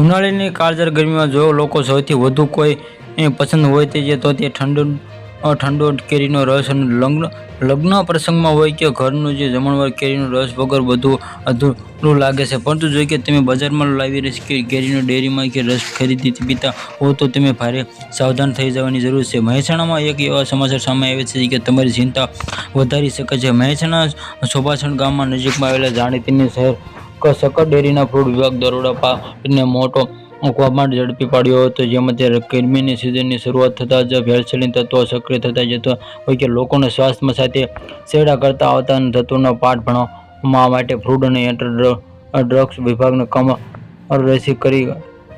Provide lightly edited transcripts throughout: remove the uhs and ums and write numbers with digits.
ઉનાળાની કાળઝાળ ગરમીમાં જો લોકો સૌથી વધુ કોઈ પસંદ હોય તો તે ઠંડો કેરીનો રસ અને લગ્ન પ્રસંગમાં હોય કે ઘરનું જે જમણવાર કેરીનો રસ વગર બધું અધૂરું લાગે છે. પરંતુ જો કે તમે બજારમાં લાવી કેરીનો ડેરીમાં કે રસ ખરીદી પીતા હો તો તમે ભારે સાવધાન થઈ જવાની જરૂર છે. મહેસાણામાં એક એવા સમાચાર સામે આવે છે કે તમારી ચિંતા વધારી શકે છે. મહેસાણા સોબાસણ ગામમાં નજીકમાં આવેલા જાણીતી શહેર સક્કર ડેરીના ફૂડ વિભાગ દરોડા પાડીને મોટો કૌભાંડ ઝડપી પાડ્યો હતો. જેમાં ગરમીની સિઝનની શરૂઆત થતાં જ ભેળસેળી તત્વો સક્રિય થતા જતા હોય કે લોકોના સ્વાસ્થ્ય સાથે ચેડા કરતા આવતા તત્વોનો પાઠ ભણવા માટે ફૂડ અને ડ્રગ્સ વિભાગને કમરકસી કરી.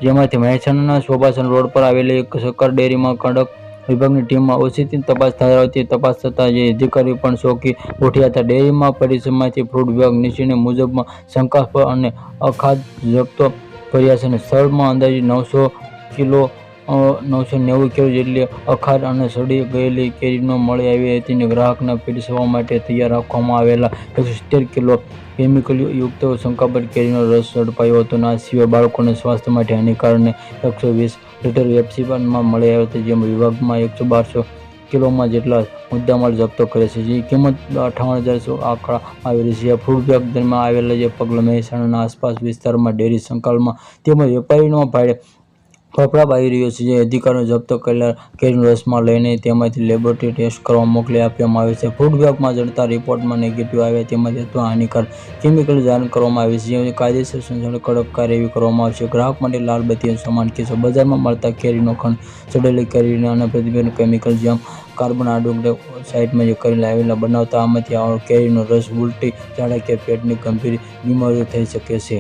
જેમાંથી મહેસાણાના સોબાસણ રોડ પર આવેલી સક્કર ડેરીમાં કડક વિભાગની ટીમ ઓછીથી તપાસ ધરાવતી. તપાસ થતાં જે અધિકારીઓ પણ ચોંકી ઉઠ્યા હતા. ડેરીમાં પરિસરમાંથી ફૂડ વિભાગ નિર્ણય મુજબ શંકાસ્પદ અને અખાદ્ય જપ્તો કર્યા છે. સ્થળમાં અંદાજિત 990 કિલો જેટલી અખાદ્ય અને સડી ગયેલી કેરીઓ મળી આવી હતી. ગ્રાહકને પીરસવા માટે તૈયાર રાખવામાં આવેલા 170 કિલો કેમિકલયુક્ત શંકાસ્પદ કેરીનો રસ ઝડપાયો હતો. આ સિવાય બાળકોના સ્વાસ્થ્ય માટે હાનિકારક અને 120 લીટર પેપ્સી પણ મળી આવી હતી. જેમાં વિભાગમાં 112 કિલોમાં જેટલા મુદ્દામાલ જપ્ત કરે છે, જેની કિંમત 58,000 આંકવામાં આવી રહી છે. ફૂડ વિભાગ દરમિયાન આવેલા પગલે મહેસાણાના આસપાસ વિસ્તારમાં ડેરી સંચાલનમાં તેમજ વેપારીઓનો ભારે ફફડાટ આવી રહ્યો છે. જે અધિકારીઓ જપ્ત કરેલા કેરીનો રસમાં લઈને તેમાંથી લેબોરેટરી ટેસ્ટ કરવા મોકલી આપવામાં આવે છે. ફૂડ વિભાગમાં મળતા રિપોર્ટમાં નેગેટિવ આવ્યા તેમાંથી અથવા હાનિકારક કેમિકલ જાણ કરવામાં આવી છે. જેની કાયદેસર સંચાલન કડક કાર્યવાહી કરવામાં આવશે. ગ્રાહક માટે લાલ બત્તી સમાન કિસ્સો બજારમાં મળતા કેરીનો ખંડ સડેલી કેરી અને પ્રતિબંધિત કેમિકલ જેમ કાર્બન ડાયોક્સાઇડમાં કરી લાવેલા બનાવતા આમાંથી કેરીનો રસ ઉલટી, ઝાડા કે પેટની ગંભીર બીમારીઓ થઈ શકે છે.